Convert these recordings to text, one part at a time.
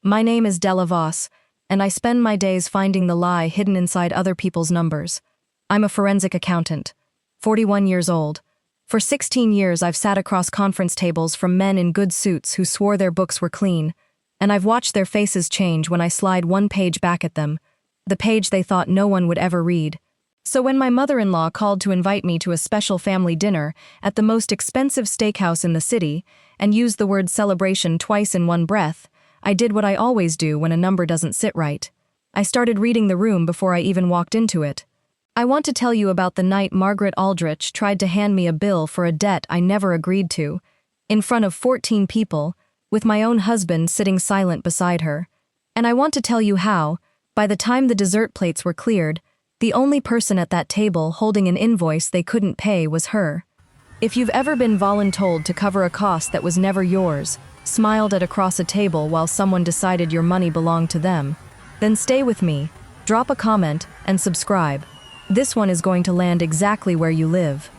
My name is Della Voss, and I spend my days finding the lie hidden inside other people's numbers. I'm a forensic accountant, 41 years old. For 16 years I've sat across conference tables from men in good suits who swore their books were clean, and I've watched their faces change when I slide one page back at them, the page they thought no one would ever read. So when my mother-in-law called to invite me to a special family dinner at the most expensive steakhouse in the city, and used the word celebration twice in one breath, I did what I always do when a number doesn't sit right. I started reading the room before I even walked into it. I want to tell you about the night Margaret Aldrich tried to hand me a bill for a debt I never agreed to, in front of 14 people, with my own husband sitting silent beside her. And I want to tell you how, by the time the dessert plates were cleared, the only person at that table holding an invoice they couldn't pay was her. If you've ever been voluntold to cover a cost that was never yours, smiled at across a table while someone decided your money belonged to them, then stay with me, drop a comment, and subscribe. This one is going to land exactly where you live.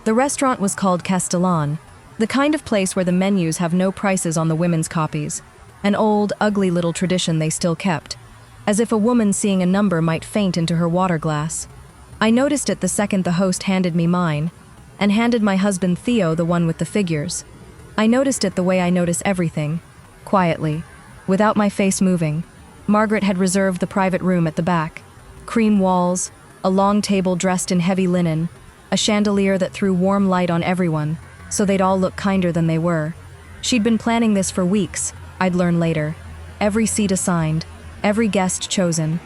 The restaurant was called Castellan, the kind of place where the menus have no prices on the women's copies, an old, ugly little tradition they still kept, as if a woman seeing a number might faint into her water glass. I noticed it the second the host handed me mine, and handed my husband Theo the one with the figures. I noticed it the way I notice everything, quietly, without my face moving. Margaret had reserved the private room at the back. Cream walls, a long table dressed in heavy linen, a chandelier that threw warm light on everyone, so they'd all look kinder than they were. She'd been planning this for weeks, I'd learn later. Every seat assigned, every guest chosen.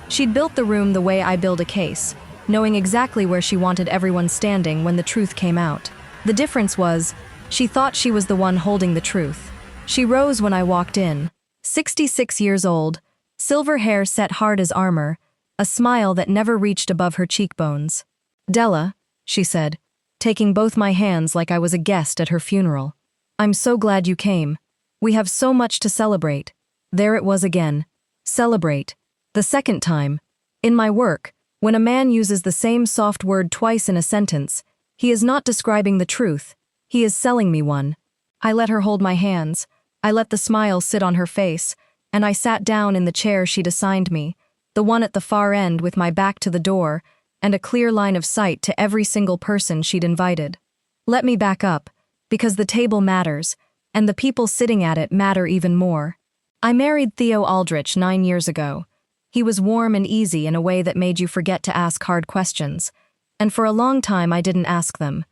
She'd built the room the way I build a case, knowing exactly where she wanted everyone standing when the truth came out. The difference was, she thought she was the one holding the truth. She rose when I walked in, 66 years old, silver hair set hard as armor, a smile that never reached above her cheekbones. "Della," she said, taking both my hands like I was a guest at her funeral. "I'm so glad you came. We have so much to celebrate." There it was again. Celebrate. The second time. In my work, when a man uses the same soft word twice in a sentence, he is not describing the truth. He is selling me one. I let her hold my hands. I let the smile sit on her face, and I sat down in the chair she'd assigned me, the one at the far end with my back to the door, and a clear line of sight to every single person she'd invited. Let me back up, because the table matters, and the people sitting at it matter even more. I married Theo Aldrich 9 years ago. He was warm and easy in a way that made you forget to ask hard questions, and for a long time I didn't ask them.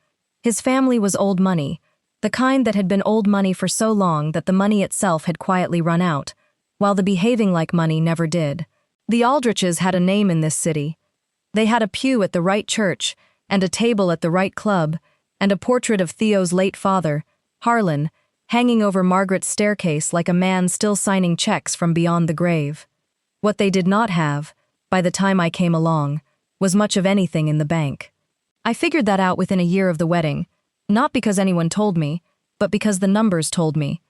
His family was old money, the kind that had been old money for so long that the money itself had quietly run out, while the behaving like money never did. The Aldriches had a name in this city. They had a pew at the right church, and a table at the right club, and a portrait of Theo's late father, Harlan, hanging over Margaret's staircase like a man still signing checks from beyond the grave. What they did not have, by the time I came along, was much of anything in the bank. I figured that out within a year of the wedding, not because anyone told me, but because the numbers told me.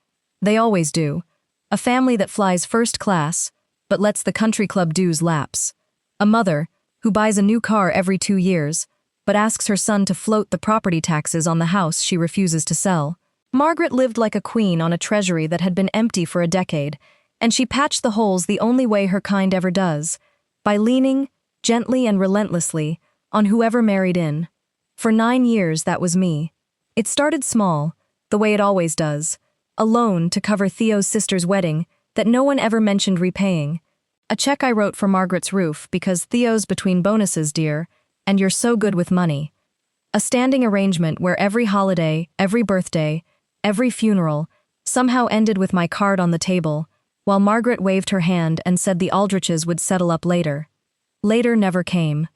They always do. A family that flies first class, but lets the country club dues lapse. A mother who buys a new car every 2 years, but asks her son to float the property taxes on the house she refuses to sell. Margaret lived like a queen on a treasury that had been empty for a decade, and she patched the holes the only way her kind ever does, by leaning, gently and relentlessly, on whoever married in. For 9 years, that was me. It started small, the way it always does, a loan to cover Theo's sister's wedding that no one ever mentioned repaying. A check I wrote for Margaret's roof because Theo's between bonuses, dear, and you're so good with money. A standing arrangement where every holiday, every birthday, every funeral somehow ended with my card on the table, while Margaret waved her hand and said the Aldriches would settle up later. Later never came.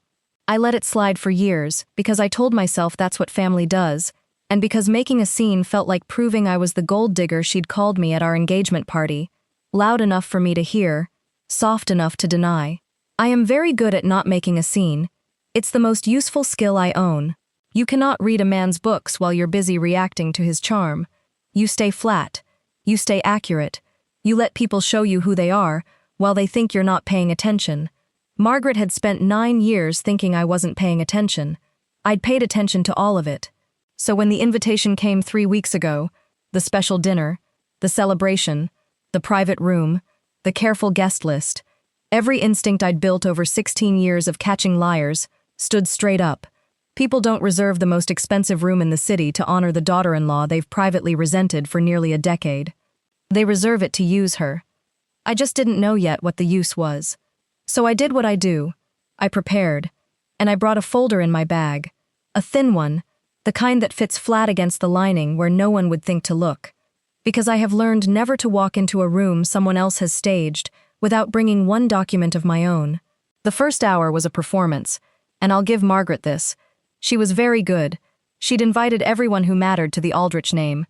I let it slide for years because I told myself that's what family does, and because making a scene felt like proving I was the gold digger she'd called me at our engagement party, loud enough for me to hear, soft enough to deny. I am very good at not making a scene. It's the most useful skill I own. You cannot read a man's books while you're busy reacting to his charm. You stay flat. You stay accurate. You let people show you who they are while they think you're not paying attention. Margaret had spent 9 years thinking I wasn't paying attention. I'd paid attention to all of it. So when the invitation came 3 weeks ago, the special dinner, the celebration, the private room, the careful guest list. Every instinct I'd built over 16 years of catching liars stood straight up. People don't reserve the most expensive room in the city to honor the daughter-in-law they've privately resented for nearly a decade. They reserve it to use her. I just didn't know yet what the use was. So I did what I do. I prepared, and I brought a folder in my bag. A thin one, the kind that fits flat against the lining where no one would think to look. Because I have learned never to walk into a room someone else has staged without bringing one document of my own. The first hour was a performance, and I'll give Margaret this. She was very good. She'd invited everyone who mattered to the Aldrich name.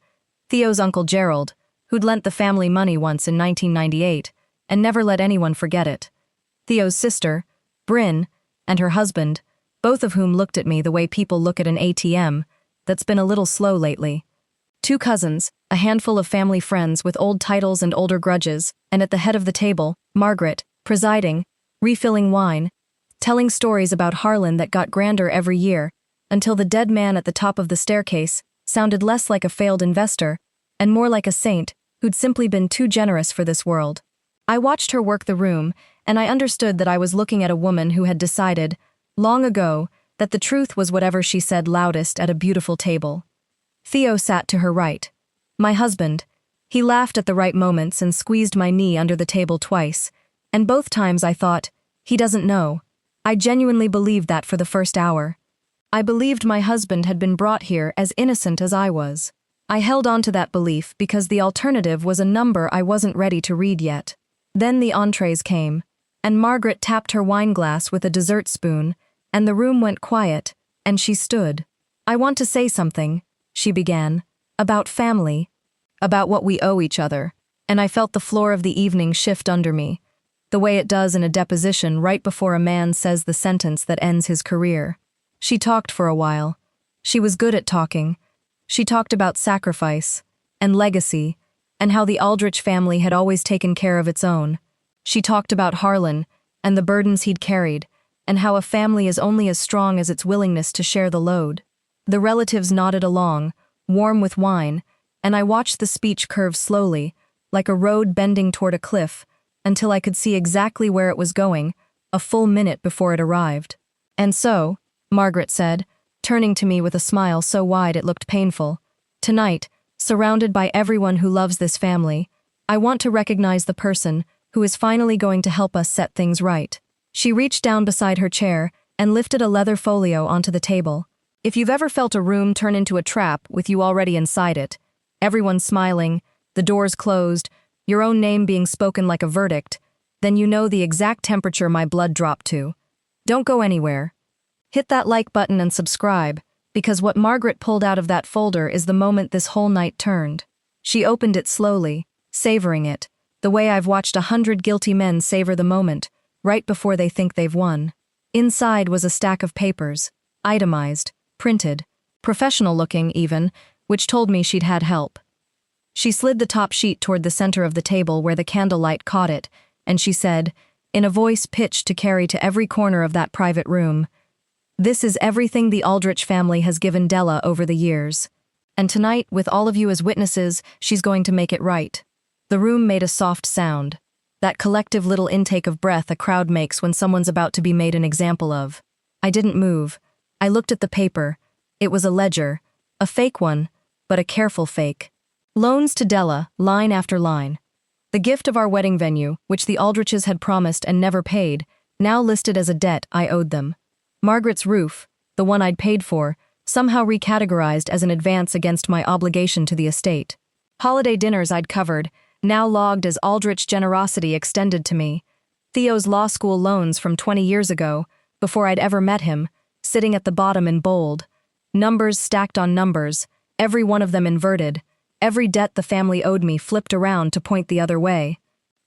Theo's uncle Gerald, who'd lent the family money once in 1998, and never let anyone forget it. Theo's sister, Bryn, and her husband, both of whom looked at me the way people look at an ATM, that's been a little slow lately. 2 cousins, a handful of family friends with old titles and older grudges, and at the head of the table, Margaret, presiding, refilling wine, telling stories about Harlan that got grander every year, until the dead man at the top of the staircase sounded less like a failed investor and more like a saint who'd simply been too generous for this world. I watched her work the room, and I understood that I was looking at a woman who had decided, long ago, that the truth was whatever she said loudest at a beautiful table. Theo sat to her right. My husband. He laughed at the right moments and squeezed my knee under the table twice, and both times I thought, he doesn't know. I genuinely believed that for the first hour. I believed my husband had been brought here as innocent as I was. I held on to that belief because the alternative was a number I wasn't ready to read yet. Then the entrees came, and Margaret tapped her wineglass with a dessert spoon, and the room went quiet, and she stood. "I want to say something," she began, "about family, about what we owe each other," and I felt the floor of the evening shift under me, the way it does in a deposition right before a man says the sentence that ends his career. She talked for a while. She was good at talking. She talked about sacrifice and legacy and how the Aldrich family had always taken care of its own. She talked about Harlan and the burdens he'd carried and how a family is only as strong as its willingness to share the load. The relatives nodded along, warm with wine, and I watched the speech curve slowly, like a road bending toward a cliff, until I could see exactly where it was going, a full minute before it arrived. "And so," Margaret said, turning to me with a smile so wide it looked painful, "tonight, surrounded by everyone who loves this family, I want to recognize the person who is finally going to help us set things right." She reached down beside her chair and lifted a leather folio onto the table. If you've ever felt a room turn into a trap with you already inside it, everyone smiling, the doors closed, your own name being spoken like a verdict, then you know the exact temperature my blood dropped to. Don't go anywhere. Hit that like button and subscribe, because what Margaret pulled out of that folder is the moment this whole night turned. She opened it slowly, savoring it, the way I've watched 100 guilty men savor the moment, right before they think they've won. Inside was a stack of papers, itemized, printed, professional-looking even, which told me she'd had help. She slid the top sheet toward the center of the table where the candlelight caught it, and she said, in a voice pitched to carry to every corner of that private room, "This is everything the Aldrich family has given Della over the years. And tonight, with all of you as witnesses, she's going to make it right." The room made a soft sound, that collective little intake of breath a crowd makes when someone's about to be made an example of. I didn't move. I looked at the paper. It was a ledger, a fake one, but a careful fake. Loans to Della, line after line. The gift of our wedding venue, which the Aldriches had promised and never paid, now listed as a debt I owed them. Margaret's roof, the one I'd paid for, somehow recategorized as an advance against my obligation to the estate. Holiday dinners I'd covered, now logged as Aldrich generosity extended to me. Theo's law school loans from 20 years ago, before I'd ever met him, sitting at the bottom in bold. Numbers stacked on numbers, every one of them inverted. Every debt the family owed me flipped around to point the other way.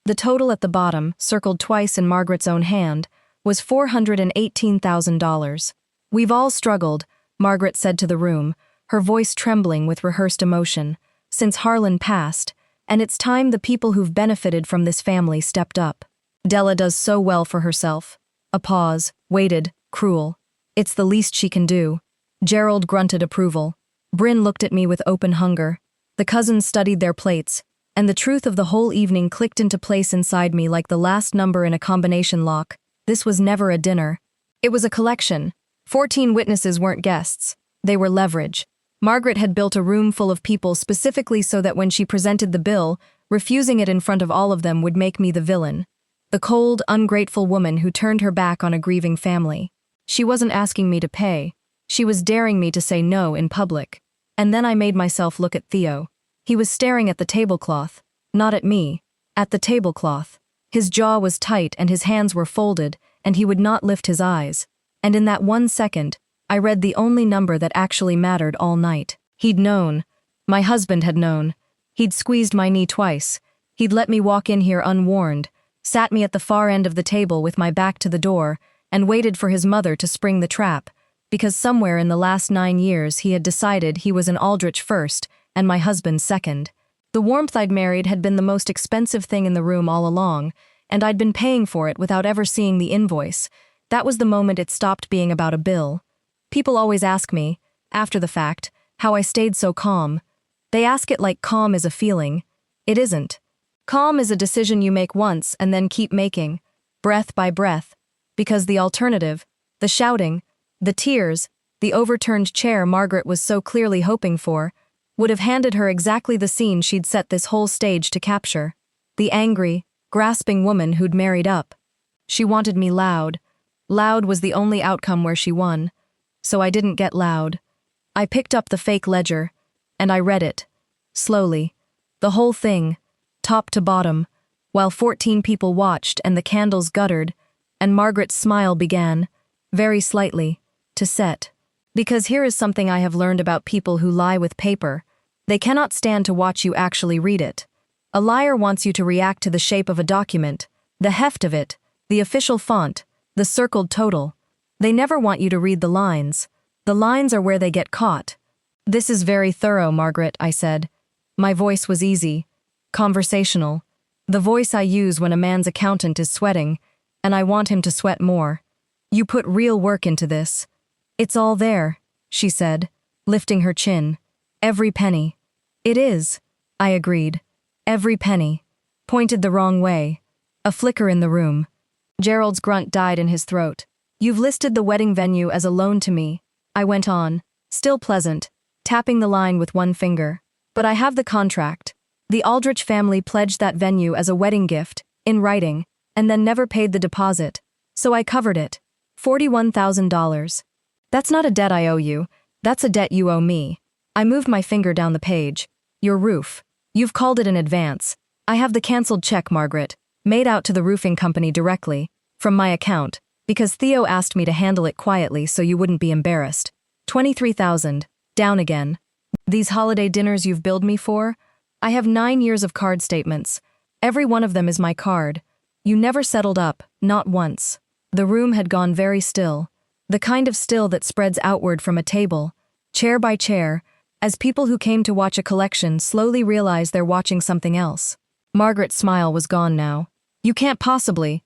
The total at the bottom, circled twice in Margaret's own hand, was $418,000. "We've all struggled," Margaret said to the room, her voice trembling with rehearsed emotion, "since Harlan passed, and it's time the people who've benefited from this family stepped up. Della does so well for herself." A pause, weighted, cruel. "It's the least she can do." Gerald grunted approval. Bryn looked at me with open hunger. The cousins studied their plates, and the truth of the whole evening clicked into place inside me like the last number in a combination lock. This was never a dinner. It was a collection. 14 witnesses weren't guests. They were leverage. Margaret had built a room full of people specifically so that when she presented the bill, refusing it in front of all of them would make me the villain. The cold, ungrateful woman who turned her back on a grieving family. She wasn't asking me to pay. She was daring me to say no in public. And then I made myself look at Theo. He was staring at the tablecloth. Not at me. At the tablecloth. His jaw was tight and his hands were folded, and he would not lift his eyes. And in that 1 second, I read the only number that actually mattered all night. He'd known. My husband had known. He'd squeezed my knee twice. He'd let me walk in here unwarned, sat me at the far end of the table with my back to the door, and waited for his mother to spring the trap, because somewhere in the last 9 years he had decided he was an Aldrich first and my husband second. The warmth I'd married had been the most expensive thing in the room all along, and I'd been paying for it without ever seeing the invoice. That was the moment it stopped being about a bill. People always ask me, after the fact, how I stayed so calm. They ask it like calm is a feeling. It isn't. Calm is a decision you make once and then keep making, breath by breath, because the alternative, the shouting, the tears, the overturned chair Margaret was so clearly hoping for, would have handed her exactly the scene she'd set this whole stage to capture. The angry, grasping woman who'd married up. She wanted me loud. Loud was the only outcome where she won. So I didn't get loud. I picked up the fake ledger, and I read it. Slowly. The whole thing, top to bottom, while 14 people watched and the candles guttered, and Margaret's smile began, very slightly, to set. Because here is something I have learned about people who lie with paper. They cannot stand to watch you actually read it. A liar wants you to react to the shape of a document, the heft of it, the official font, the circled total. They never want you to read the lines. The lines are where they get caught. This is very thorough, Margaret, I said. My voice was easy, conversational. The voice I use when a man's accountant is sweating, and I want him to sweat more. You put real work into this. It's all there, she said, lifting her chin. Every penny. It is, I agreed. Every penny. Pointed the wrong way. A flicker in the room. Gerald's grunt died in his throat. You've listed the wedding venue as a loan to me, I went on, still pleasant, tapping the line with one finger. But I have the contract. The Aldrich family pledged that venue as a wedding gift, in writing, and then never paid the deposit. So I covered it. $41,000. That's not a debt I owe you, that's a debt you owe me. I moved my finger down the page. Your roof. You've called it an advance. I have the cancelled check, Margaret, made out to the roofing company directly, from my account, because Theo asked me to handle it quietly so you wouldn't be embarrassed. 23,000. Down again. These holiday dinners you've billed me for? I have 9 years of card statements. Every one of them is my card. You never settled up, not once. The room had gone very still. The kind of still that spreads outward from a table, chair by chair, as people who came to watch a collection slowly realize they're watching something else. Margaret's smile was gone now. You can't possibly.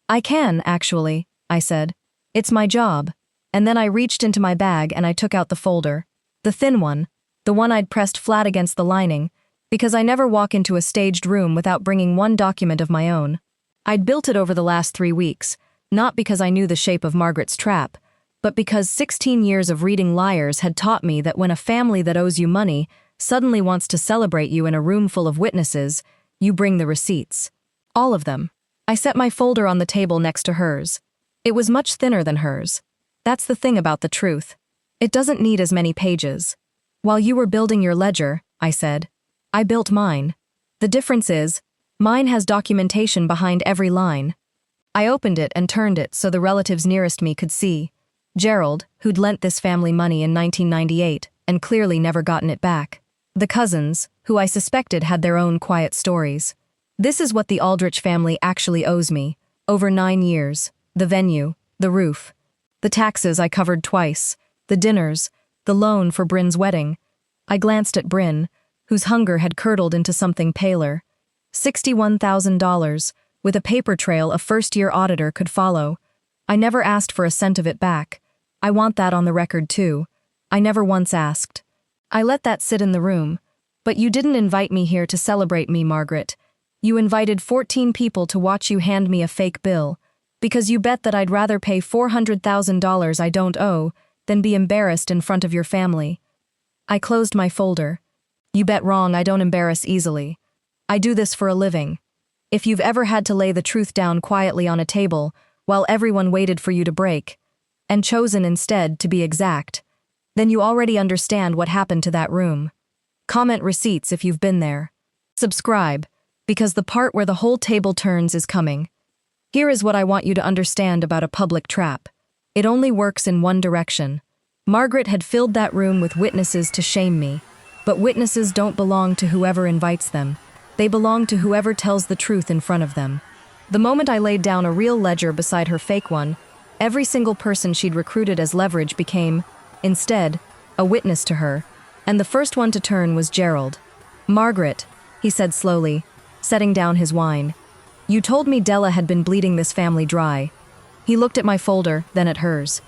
I can, actually, I said. It's my job. And then I reached into my bag and I took out the folder. The thin one, the one I'd pressed flat against the lining, because I never walk into a staged room without bringing one document of my own. I'd built it over the last 3 weeks, not because I knew the shape of Margaret's trap, but because 16 years of reading liars had taught me that when a family that owes you money suddenly wants to celebrate you in a room full of witnesses, you bring the receipts. All of them. I set my folder on the table next to hers. It was much thinner than hers. That's the thing about the truth. It doesn't need as many pages. While you were building your ledger, I said, I built mine. The difference is, mine has documentation behind every line. I opened it and turned it so the relatives nearest me could see. Gerald, who'd lent this family money in 1998 and clearly never gotten it back. The cousins, who I suspected had their own quiet stories. This is what the Aldrich family actually owes me, over 9 years, the venue, the roof. The taxes I covered twice, the dinners, the loan for Bryn's wedding. I glanced at Bryn, whose hunger had curdled into something paler. $61,000, with a paper trail a first-year auditor could follow. I never asked for a cent of it back. I want that on the record too. I never once asked. I let that sit in the room. But you didn't invite me here to celebrate me, Margaret. You invited 14 people to watch you hand me a fake bill, because you bet that I'd rather pay $400,000 I don't owe than be embarrassed in front of your family. I closed my folder. You bet wrong, I don't embarrass easily. I do this for a living. If you've ever had to lay the truth down quietly on a table while everyone waited for you to break, and chosen instead to be exact, then you already understand what happened to that room. Comment receipts if you've been there. Subscribe, because the part where the whole table turns is coming. Here is what I want you to understand about a public trap. It only works in one direction. Margaret had filled that room with witnesses to shame me, but witnesses don't belong to whoever invites them. They belong to whoever tells the truth in front of them. The moment I laid down a real ledger beside her fake one, every single person she'd recruited as leverage became, instead, a witness to her, and the first one to turn was Gerald. Margaret, he said slowly, setting down his wine. You told me Della had been bleeding this family dry. He looked at my folder, then at hers.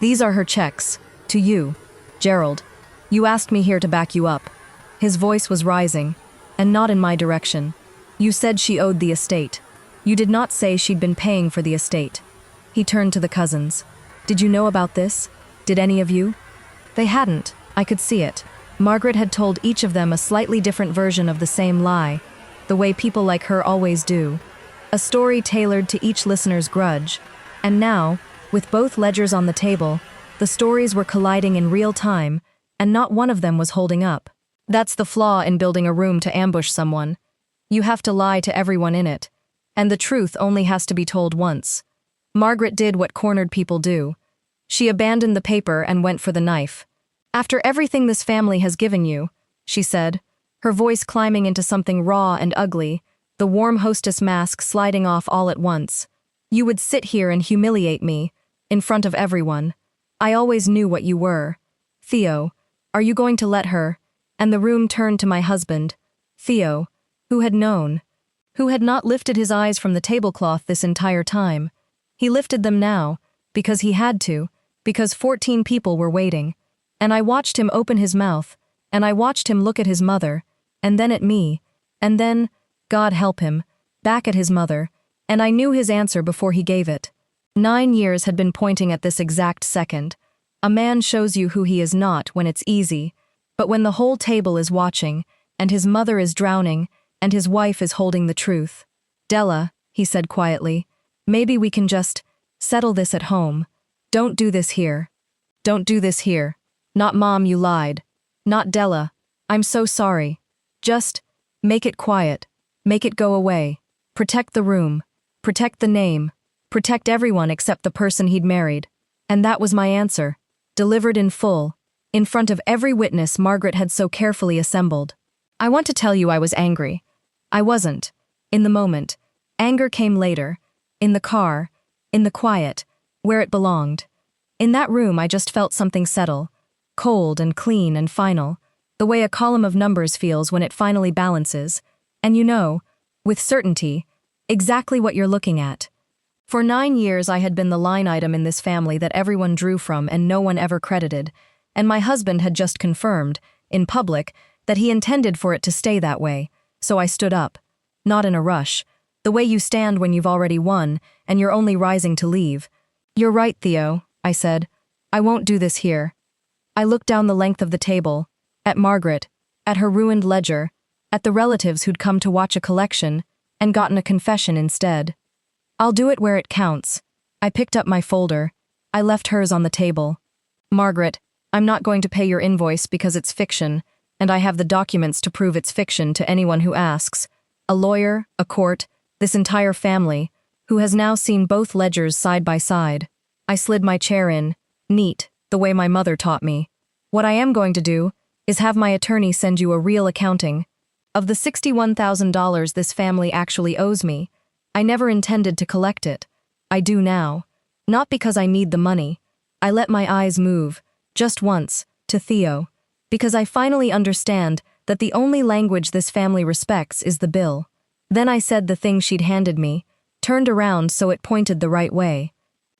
These are her checks. To you, Gerald. You asked me here to back you up. His voice was rising, and not in my direction. You said she owed the estate. You did not say she'd been paying for the estate. He turned to the cousins. Did you know about this? Did any of you? They hadn't. I could see it. Margaret had told each of them a slightly different version of the same lie, the way people like her always do. A story tailored to each listener's grudge. And now, with both ledgers on the table, the stories were colliding in real time, and not one of them was holding up. That's the flaw in building a room to ambush someone. You have to lie to everyone in it, and the truth only has to be told once. Margaret did what cornered people do. She abandoned the paper and went for the knife. After everything this family has given you, she said, her voice climbing into something raw and ugly, the warm hostess mask sliding off all at once. You would sit here and humiliate me, in front of everyone. I always knew what you were. Theo, are you going to let her? And the room turned to my husband, Theo, who had known, who had not lifted his eyes from the tablecloth this entire time. He lifted them now, because he had to, because 14 people were waiting. And I watched him open his mouth, and I watched him look at his mother, and then at me, and then, God help him, back at his mother, and I knew his answer before he gave it. 9 years had been pointing at this exact second. A man shows you who he is not when it's easy, but when the whole table is watching, and his mother is drowning, and his wife is holding the truth. Della, he said quietly, maybe we can just settle this at home. Don't do this here. Don't do this here. Not Mom, you lied. Not Della. I'm so sorry. Just make it quiet. Make it go away. Protect the room. Protect the name. Protect everyone except the person he'd married. And that was my answer, delivered in full, in front of every witness Margaret had so carefully assembled. I want to tell you I was angry. I wasn't. In the moment. Anger came later. In the car. In the quiet. Where it belonged. In that room I just felt something settle. Cold and clean and final. The way a column of numbers feels when it finally balances. And you know, with certainty, exactly what you're looking at. For 9 years I had been the line item in this family that everyone drew from and no one ever credited, and my husband had just confirmed, in public, that he intended for it to stay that way, so I stood up. Not in a rush. The way you stand when you've already won, and you're only rising to leave. You're right, Theo, I said. I won't do this here. I looked down the length of the table, at Margaret, at her ruined ledger, at the relatives who'd come to watch a collection, and gotten a confession instead. I'll do it where it counts. I picked up my folder. I left hers on the table. Margaret, I'm not going to pay your invoice because it's fiction, and I have the documents to prove it's fiction to anyone who asks. A lawyer, a court, this entire family, who has now seen both ledgers side by side. I slid my chair in, neat, the way my mother taught me. What I am going to do is have my attorney send you a real accounting. Of the $61,000 this family actually owes me, I never intended to collect it. I do now. Not because I need the money. I let my eyes move, just once, to Theo, because I finally understand that the only language this family respects is the bill. Then I said the thing she'd handed me, turned around so it pointed the right way.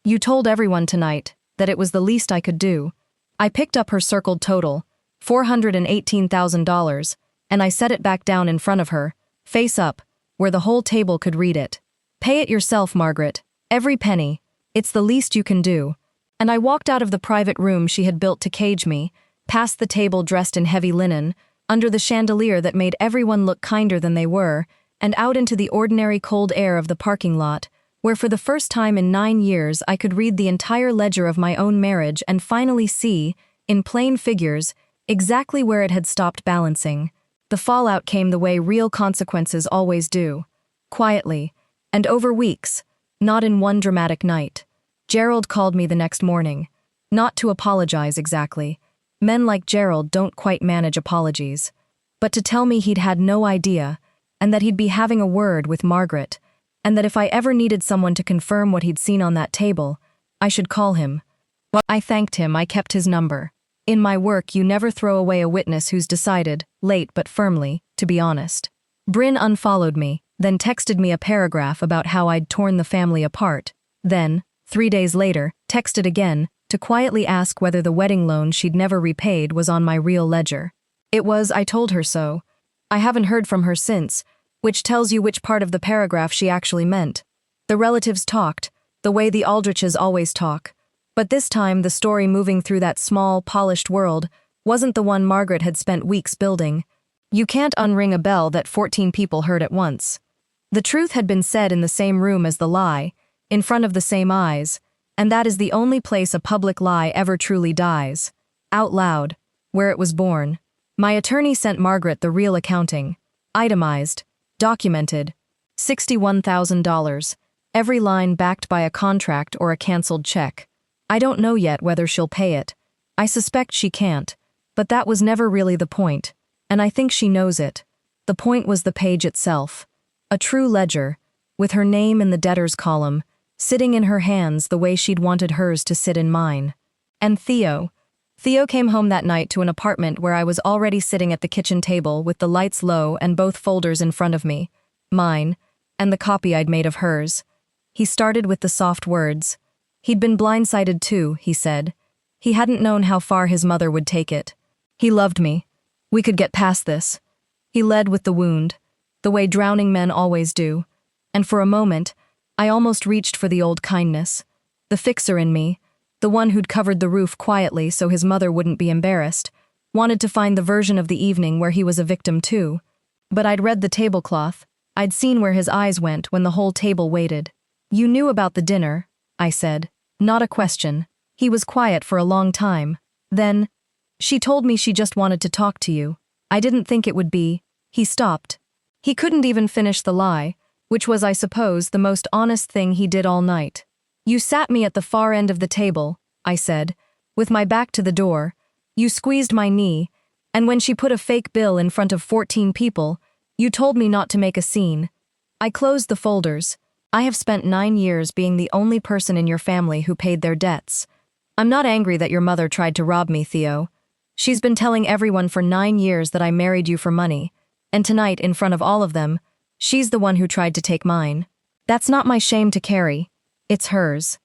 You told everyone tonight that it was the least I could do. I picked up her circled total, $418,000, and I set it back down in front of her, face up, where the whole table could read it. "Pay it yourself, Margaret. Every penny. It's the least you can do." And I walked out of the private room she had built to cage me, past the table dressed in heavy linen, under the chandelier that made everyone look kinder than they were, and out into the ordinary cold air of the parking lot, where for the first time in 9 years I could read the entire ledger of my own marriage and finally see, in plain figures, exactly where it had stopped balancing. The fallout came the way real consequences always do. Quietly, and over weeks, not in one dramatic night. Gerald called me the next morning. Not to apologize exactly. Men like Gerald don't quite manage apologies. But to tell me he'd had no idea, and that he'd be having a word with Margaret, and that if I ever needed someone to confirm what he'd seen on that table, I should call him. Well, I thanked him. I kept his number. In my work, you never throw away a witness who's decided, late but firmly, to be honest. Bryn unfollowed me, then texted me a paragraph about how I'd torn the family apart, then, 3 days later, texted again to quietly ask whether the wedding loan she'd never repaid was on my real ledger. It was. I told her so. I haven't heard from her since, which tells you which part of the paragraph she actually meant. The relatives talked, the way the Aldriches always talk. But this time the story moving through that small, polished world wasn't the one Margaret had spent weeks building. You can't unring a bell that 14 people heard at once. The truth had been said in the same room as the lie, in front of the same eyes, and that is the only place a public lie ever truly dies. Out loud, where it was born. My attorney sent Margaret the real accounting. Itemized. Documented. $61,000. Every line backed by a contract or a cancelled check. I don't know yet whether she'll pay it. I suspect she can't. But that was never really the point. And I think she knows it. The point was the page itself. A true ledger, with her name in the debtors column, sitting in her hands the way she'd wanted hers to sit in mine. And Theo. Theo came home that night to an apartment where I was already sitting at the kitchen table with the lights low and both folders in front of me, mine, and the copy I'd made of hers. He started with the soft words. He'd been blindsided too, he said. He hadn't known how far his mother would take it. He loved me. We could get past this. He led with the wound, the way drowning men always do, and for a moment, I almost reached for the old kindness. The fixer in me, the one who'd covered the roof quietly so his mother wouldn't be embarrassed, wanted to find the version of the evening where he was a victim too. But I'd read the tablecloth. I'd seen where his eyes went when the whole table waited. You knew about the dinner, I said. Not a question. He was quiet for a long time. Then, she told me she just wanted to talk to you. I didn't think it would be. He stopped. He couldn't even finish the lie, which was, I suppose, the most honest thing he did all night. You sat me at the far end of the table, I said, with my back to the door. You squeezed my knee, and when she put a fake bill in front of 14 people, you told me not to make a scene. I closed the folders. I have spent 9 years being the only person in your family who paid their debts. I'm not angry that your mother tried to rob me, Theo. She's been telling everyone for 9 years that I married you for money, and tonight, in front of all of them, she's the one who tried to take mine. That's not my shame to carry. It's hers.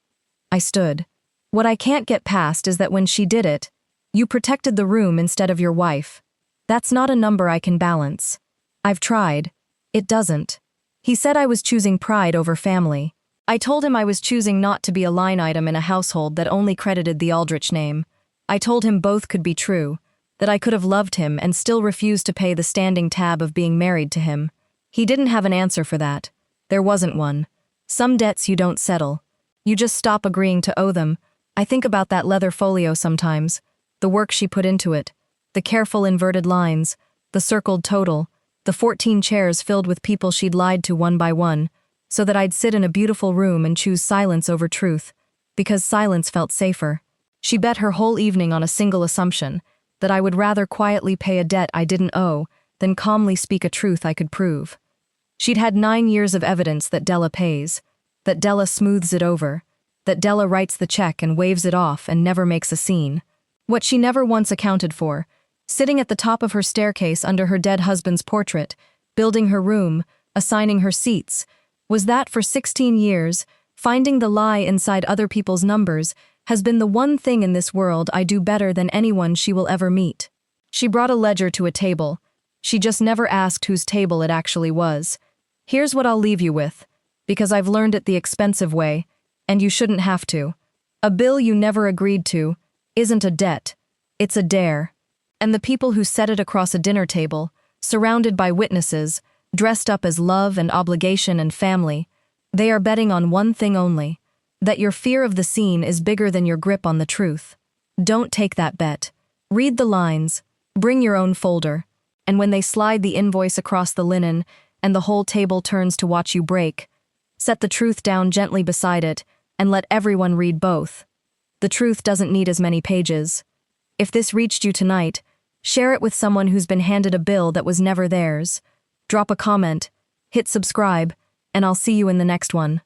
I stood. What I can't get past is that when she did it, you protected the room instead of your wife. That's not a number I can balance. I've tried. It doesn't. He said I was choosing pride over family. I told him I was choosing not to be a line item in a household that only credited the Aldrich name. I told him both could be true, that I could have loved him and still refused to pay the standing tab of being married to him. He didn't have an answer for that. There wasn't one. Some debts you don't settle. You just stop agreeing to owe them. I think about that leather folio sometimes, the work she put into it, the careful inverted lines, the circled total, the 14 chairs filled with people she'd lied to one by one, so that I'd sit in a beautiful room and choose silence over truth, because silence felt safer. She bet her whole evening on a single assumption, that I would rather quietly pay a debt I didn't owe than calmly speak a truth I could prove. She'd had 9 years of evidence that Della pays, that Della smooths it over, that Della writes the check and waves it off and never makes a scene. What she never once accounted for, sitting at the top of her staircase under her dead husband's portrait, building her room, assigning her seats, was that for 16 years, finding the lie inside other people's numbers has been the one thing in this world I do better than anyone she will ever meet. She brought a ledger to a table, She just never asked whose table it actually was. Here's what I'll leave you with, because I've learned it the expensive way, and you shouldn't have to. A bill you never agreed to isn't a debt, it's a dare. And the people who set it across a dinner table, surrounded by witnesses, dressed up as love and obligation and family, they are betting on one thing only, that your fear of the scene is bigger than your grip on the truth. Don't take that bet. Read the lines, bring your own folder, and when they slide the invoice across the linen and the whole table turns to watch you break, set the truth down gently beside it and let everyone read both. The truth doesn't need as many pages. If this reached you tonight, share it with someone who's been handed a bill that was never theirs. Drop a comment, hit subscribe, and I'll see you in the next one.